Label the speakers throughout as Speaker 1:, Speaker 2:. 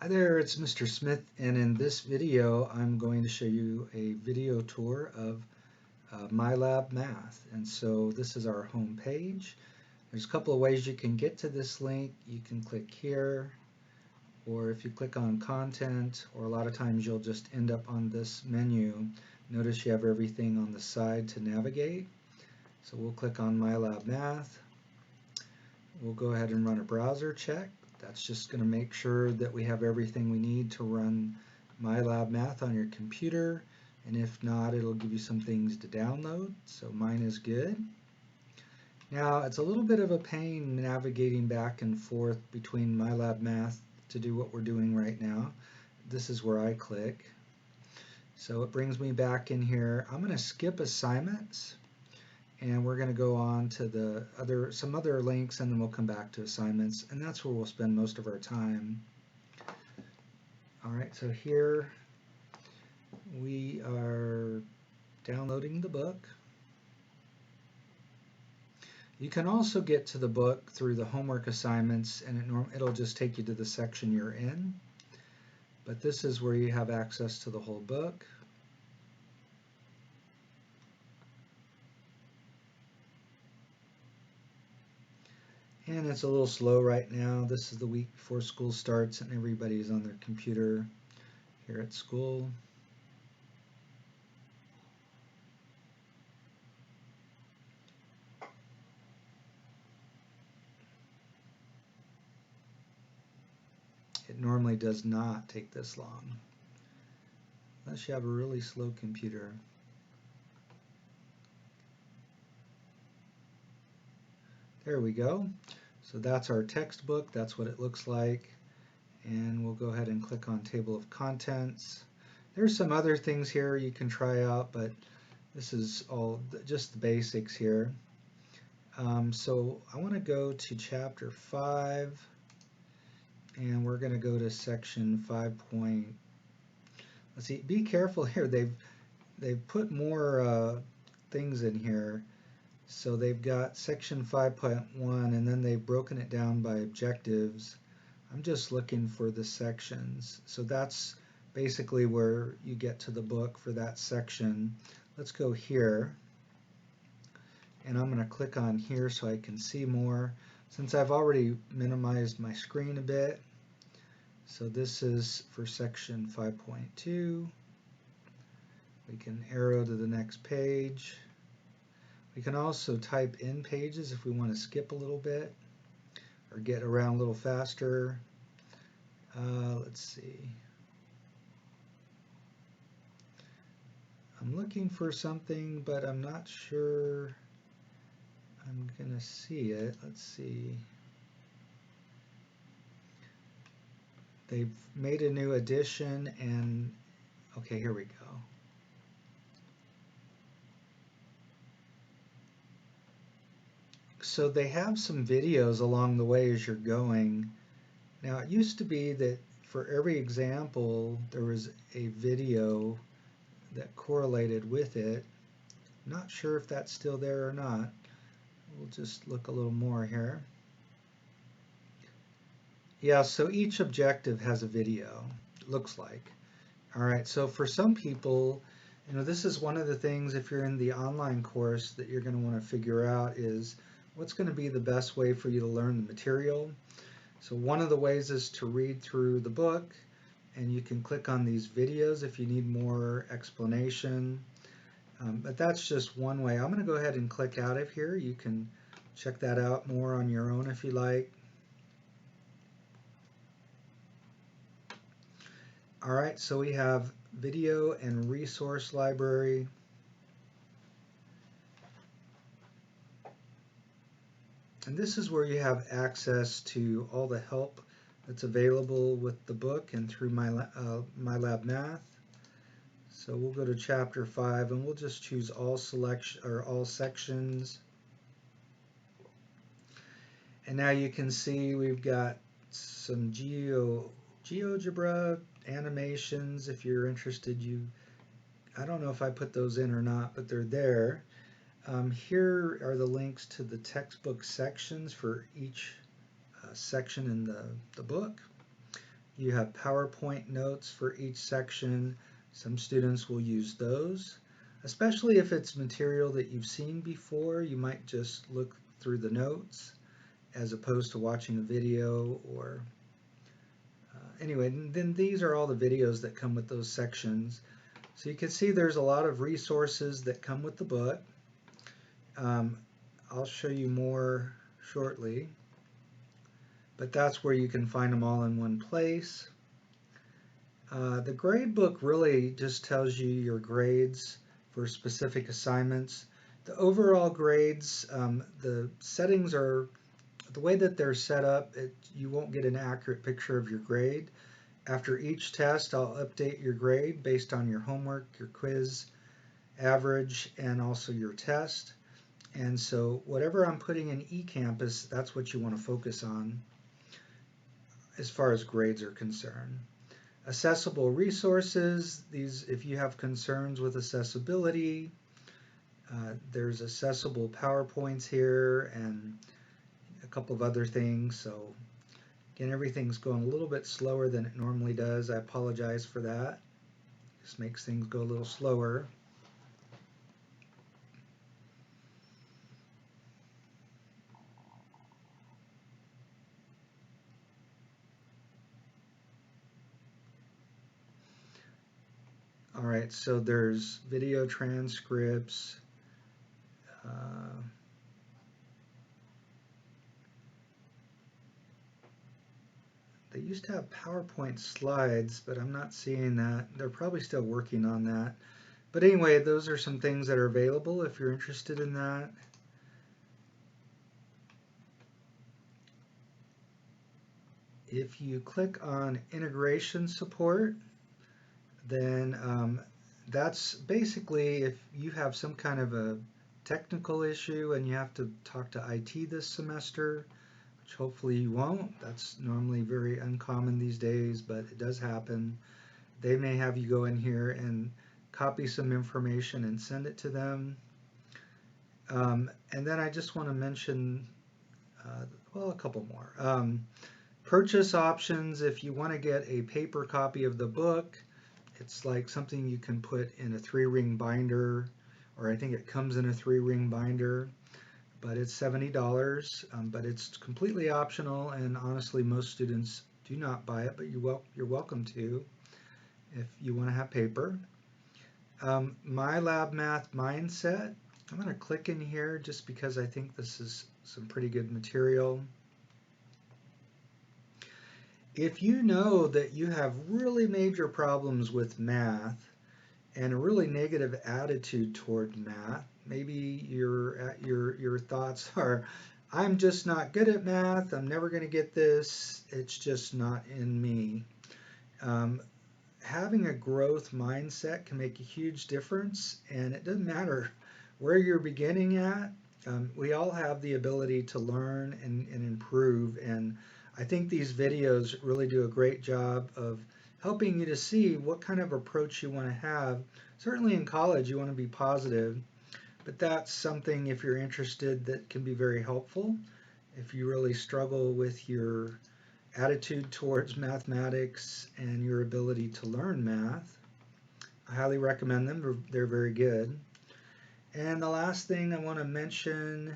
Speaker 1: Hi there, it's Mr. Smith, and in this video I'm going to show you a video tour of MyLab Math. And so this is our home page. There's a couple of ways you can get to this link. You can click here, or if you click on content, or a lot of times you'll just end up on this menu. Notice you have everything on the side to navigate. So we'll click on MyLab Math. We'll go ahead and run a browser check. That's just going to make sure that we have everything we need to run MyLab Math on your computer, and if not, it'll give you some things to download. So mine is good. Now, it's a little bit of a pain navigating back and forth between MyLab Math to do what we're doing right now. This is where I click. So it brings me back in here. I'm going to skip assignments, and we're going to go on to some other links, and then we'll come back to assignments, and that's where we'll spend most of our time. All right, so here we are downloading the book. You can also get to the book through the homework assignments, and it'll just take you to the section you're in. But this is where you have access to the whole book. And it's a little slow right now. This is the week before school starts and everybody's on their computer here at school. It normally does not take this long, unless you have a really slow computer. There we go. So that's our textbook. That's what it looks like. And we'll go ahead and click on Table of Contents. There's some other things here you can try out, but this is all just the basics here. So I want to go to Chapter 5, and we're going to go to Section 5. Let's see. Be careful here. They've put more things in here. So they've got Section 5.1, and then they've broken it down by objectives. I'm just looking for the sections. So that's basically where you get to the book for that section. Let's go here. And I'm going to click on here so I can see more. Since I've already minimized my screen a bit. So this is for section 5.2. We can arrow to the next page. We can also type in pages if we want to skip a little bit or get around a little faster. Let's see. I'm looking for something, but I'm not sure I'm going to see it. Let's see. They've made a new edition, and okay, here we go. So they have some videos along the way as you're going. Now, it used to be that for every example, there was a video that correlated with it. Not sure if that's still there or not. We'll just look a little more here. Yeah, so each objective has a video, looks like. All right, so for some people, this is one of the things if you're in the online course that you're going to want to figure out is what's going to be the best way for you to learn the material. So one of the ways is to read through the book, and you can click on these videos if you need more explanation. But that's just one way. I'm going to go ahead and click out of here. You can check that out more on your own if you like. All right, so we have video and resource library. And this is where you have access to all the help that's available with the book and through MyLab Math. So we'll go to Chapter 5, and we'll just choose all sections. And now you can see we've got some GeoGebra animations. If you're interested, I don't know if I put those in or not, but they're there. Here are the links to the textbook sections for each section in the book. You have PowerPoint notes for each section. Some students will use those, especially if it's material that you've seen before. You might just look through the notes as opposed to watching a video or anyway, then these are all the videos that come with those sections. So you can see there's a lot of resources that come with the book. I'll show you more shortly, but that's where you can find them all in one place. The grade book really just tells you your grades for specific assignments. The overall grades, the settings are, the way that they're set up, you won't get an accurate picture of your grade. After each test, I'll update your grade based on your homework, your quiz, average, and also your test. And so whatever I'm putting in eCampus, that's what you want to focus on as far as grades are concerned. Accessible resources, these, if you have concerns with accessibility, there's accessible PowerPoints here and a couple of other things. So again, everything's going a little bit slower than it normally does. I apologize for that. This makes things go a little slower. All right, so there's video transcripts. They used to have PowerPoint slides, but I'm not seeing that. They're probably still working on that. But anyway, those are some things that are available if you're interested in that. If you click on integration support, then that's basically if you have some kind of a technical issue and you have to talk to IT this semester, which hopefully you won't. That's normally very uncommon these days, but it does happen. They may have you go in here and copy some information and send it to them. And then I just want to mention, well, a couple more. Purchase options, if you want to get a paper copy of the book, it's like something you can put in a 3-ring binder, or I think it comes in a 3-ring binder, but it's $70, but it's completely optional, and honestly most students do not buy it, but you're welcome to if you want to have paper. MyLab Math Mindset, I'm going to click in here just because I think this is some pretty good material. If you know that you have really major problems with math and a really negative attitude toward math, maybe your thoughts are, I'm just not good at math, I'm never going to get this, it's just not in me. Having a growth mindset can make a huge difference, and it doesn't matter where you're beginning at. We all have the ability to learn and improve, and I think these videos really do a great job of helping you to see what kind of approach you want to have. Certainly in college you want to be positive, but that's something, if you're interested, that can be very helpful. If you really struggle with your attitude towards mathematics and your ability to learn math, I highly recommend them. They're very good. And the last thing I want to mention,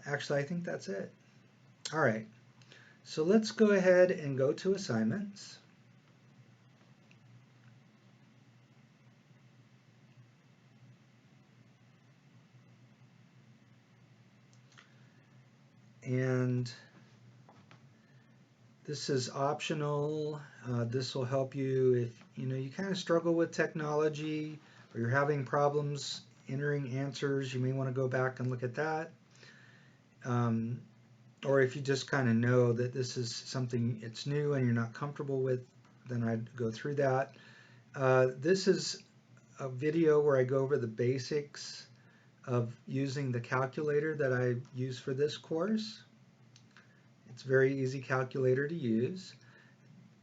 Speaker 1: actually I think that's it. All right, so let's go ahead and go to assignments. And this is optional. This will help you if you kind of struggle with technology or you're having problems entering answers. You may want to go back and look at that. Or if you just kind of know that this is something it's new and you're not comfortable with, then I'd go through that. This is a video where I go over the basics of using the calculator that I use for this course. It's a very easy calculator to use.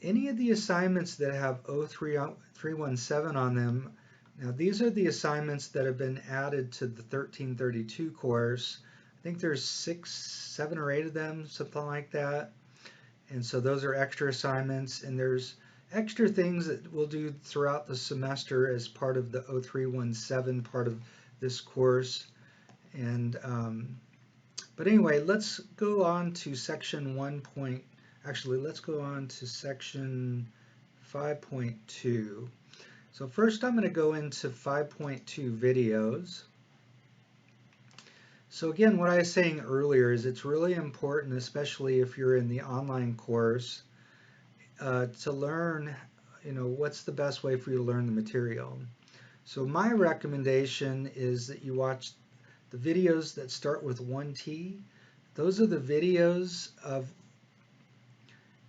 Speaker 1: Any of the assignments that have 0317 on them, now these are the assignments that have been added to the 1332 course. I think there's 6, 7, or 8 of them, something like that. And so those are extra assignments, and there's extra things that we'll do throughout the semester as part of the 0317 part of this course. And but anyway, let's go on to section 1. Actually, let's go on to section 5.2. So first I'm going to go into 5.2 videos. So again, what I was saying earlier is it's really important, especially if you're in the online course, to learn, what's the best way for you to learn the material. So my recommendation is that you watch the videos that start with 1T. Those are the videos of,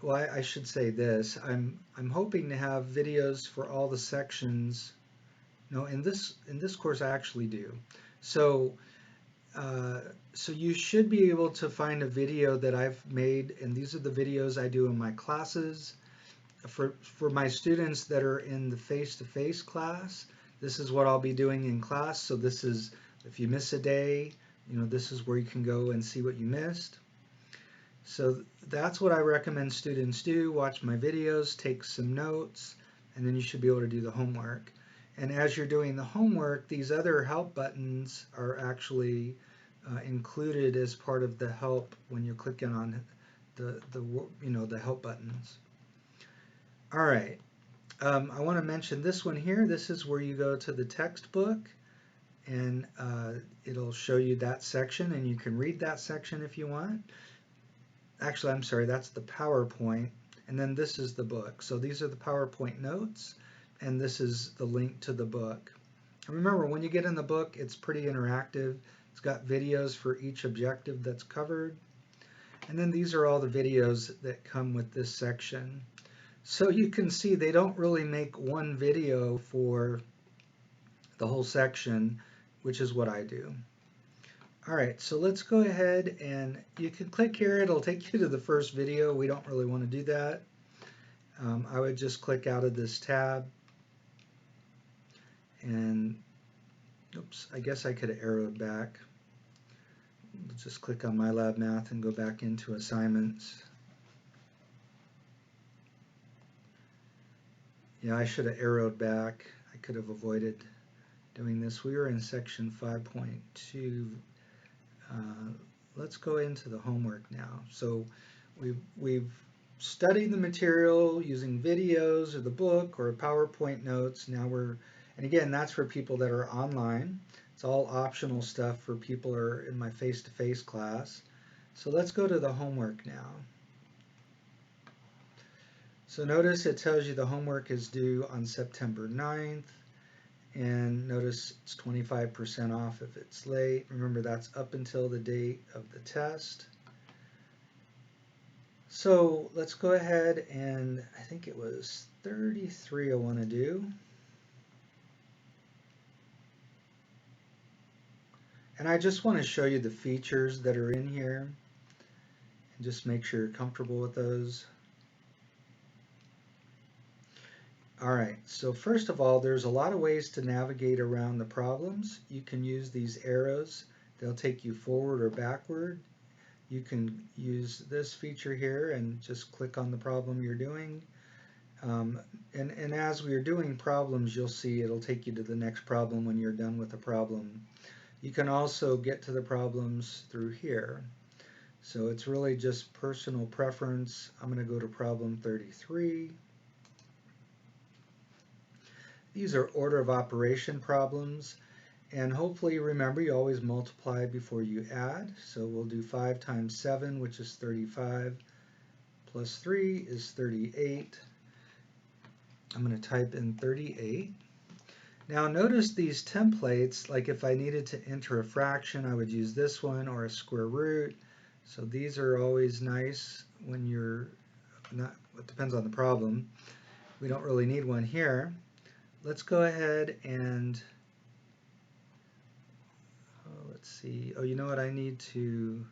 Speaker 1: well, I should say this. I'm hoping to have videos for all the sections. No, in this course I actually do. So so you should be able to find a video that I've made, and these are the videos I do in my classes. For my students that are in the face-to-face class, this is what I'll be doing in class. So this is, if you miss a day, this is where you can go and see what you missed. So that's what I recommend students do. Watch my videos, take some notes, and then you should be able to do the homework. And as you're doing the homework, these other help buttons are actually included as part of the help when you're clicking on the help buttons. All right. I want to mention this one here. This is where you go to the textbook, and it'll show you that section, and you can read that section if you want. Actually, I'm sorry, that's the PowerPoint, and then this is the book. So these are the PowerPoint notes, and this is the link to the book. And remember, when you get in the book, it's pretty interactive. It's got videos for each objective that's covered. And then these are all the videos that come with this section. So you can see they don't really make one video for the whole section, which is what I do. All right, so let's go ahead, and you can click here. It'll take you to the first video. We don't really want to do that. I would just click out of this tab, and oops, I guess I could have arrowed back. Let's just click on MyLab Math and go back into assignments. Yeah, I should have arrowed back. I could have avoided doing this. We were in section 5.2. Let's go into the homework now. So we've studied the material using videos or the book or PowerPoint notes. Now and again, that's for people that are online. It's all optional stuff for people who are in my face-to-face class. So let's go to the homework now. So notice it tells you the homework is due on September 9th. And notice it's 25% off if it's late. Remember, that's up until the date of the test. So let's go ahead, and I think it was 33 I want to do. And I just want to show you the features that are in here and just make sure you're comfortable with those. All right, so first of all, there's a lot of ways to navigate around the problems. You can use these arrows. They'll take you forward or backward. You can use this feature here and just click on the problem you're doing. And as we're doing problems, you'll see it'll take you to the next problem when you're done with the problem. You can also get to the problems through here. So it's really just personal preference. I'm going to go to problem 33. These are order of operation problems, and hopefully remember you always multiply before you add. So we'll do 5 times 7, which is 35, plus 3 is 38. I'm going to type in 38. Now notice these templates, like if I needed to enter a fraction, I would use this one, or a square root. So these are always nice when you're not, it depends on the problem. We don't really need one here. Let's go ahead and, let's see. Oh, you know what? I need to,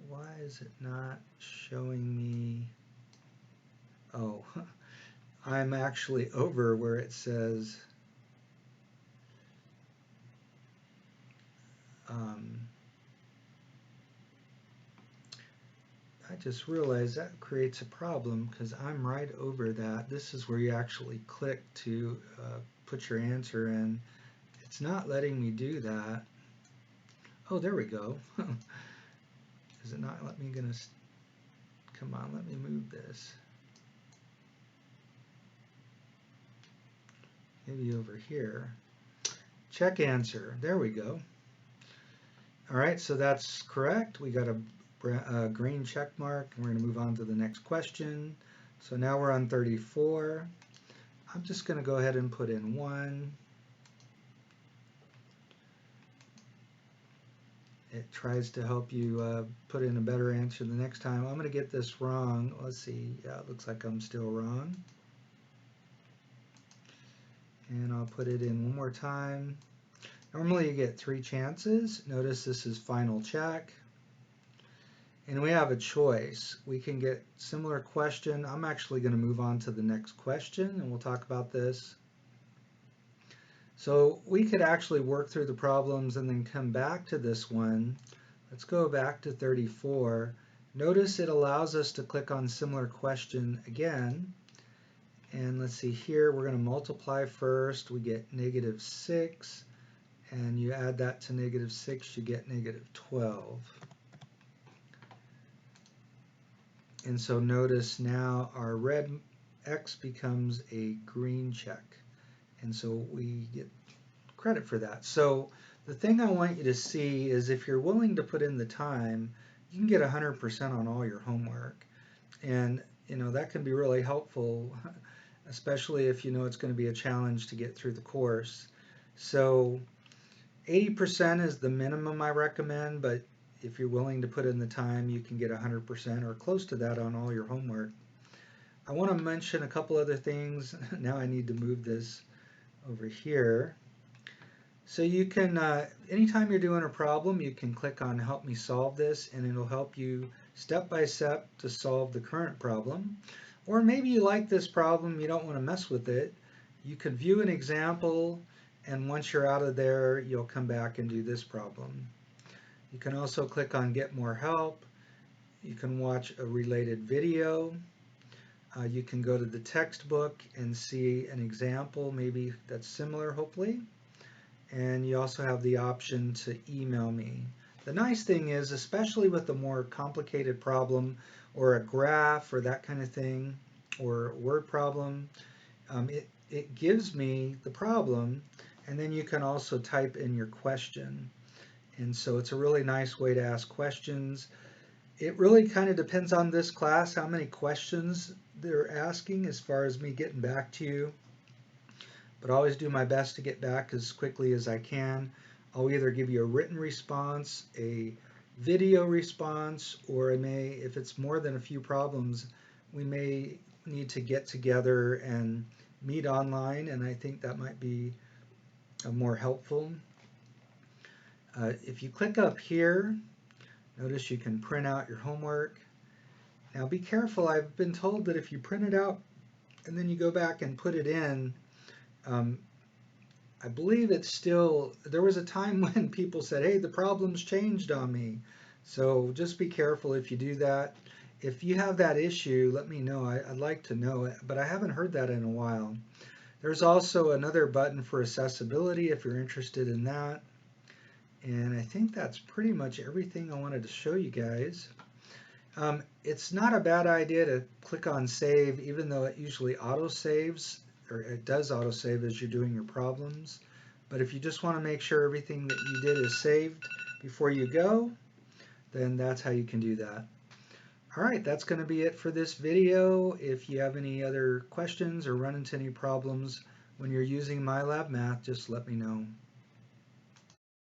Speaker 1: why is it not showing me? Oh, I'm actually over where it says I just realized that creates a problem because I'm right over that. This is where you actually click to put your answer in. It's not letting me do that. Oh, there we go. Is it not letting me come on, let me move this. Maybe over here. Check answer. There we go. All right, so that's correct. We got a green check mark, and we're going to move on to the next question. So now we're on 34. I'm just going to go ahead and put in 1. It tries to help you put in a better answer the next time. I'm going to get this wrong. Let's see. Yeah, it looks like I'm still wrong. And I'll put it in one more time. Normally you get 3 chances. Notice this is final check. And we have a choice. We can get similar question. I'm actually going to move on to the next question, and we'll talk about this. So we could actually work through the problems and then come back to this one. Let's go back to 34. Notice it allows us to click on similar question again. And let's see here, we're going to multiply first. We get -6. And you add that to -6, you get -12. And so notice now our red X becomes a green check. And so we get credit for that. So the thing I want you to see is if you're willing to put in the time, you can get 100% on all your homework. And that can be really helpful, especially if you know it's going to be a challenge to get through the course. So 80% is the minimum I recommend, but if you're willing to put in the time, you can get 100% or close to that on all your homework. I want to mention a couple other things. Now I need to move this over here. So you can, anytime you're doing a problem, you can click on Help Me Solve This, and it'll help you step by step to solve the current problem. Or maybe you like this problem, you don't want to mess with it. You can view an example, and once you're out of there, you'll come back and do this problem. You can also click on Get More Help. You can watch a related video. You can go to the textbook and see an example, maybe that's similar, hopefully. And you also have the option to email me. The nice thing is, especially with a more complicated problem or a graph or that kind of thing, or word problem, it gives me the problem, and then you can also type in your question. And so it's a really nice way to ask questions. It really kind of depends on this class, how many questions they're asking as far as me getting back to you. But I always do my best to get back as quickly as I can. I'll either give you a written response, a video response, or I may, if it's more than a few problems, we may need to get together and meet online, and I think that might be more helpful. If you click up here, notice you can print out your homework. Now be careful, I've been told that if you print it out and then you go back and put it in, I believe it's still, there was a time when people said, hey, the problem's changed on me. So just be careful if you do that. If you have that issue, let me know. I'd like to know it, but I haven't heard that in a while. There's also another button for accessibility if you're interested in that. And I think that's pretty much everything I wanted to show you guys. It's not a bad idea to click on save, even though it usually auto-saves, or it does auto-save as you're doing your problems. But if you just want to make sure everything that you did is saved before you go, then that's how you can do that. All right, that's going to be it for this video. If you have any other questions or run into any problems when you're using MyLab Math, just let me know.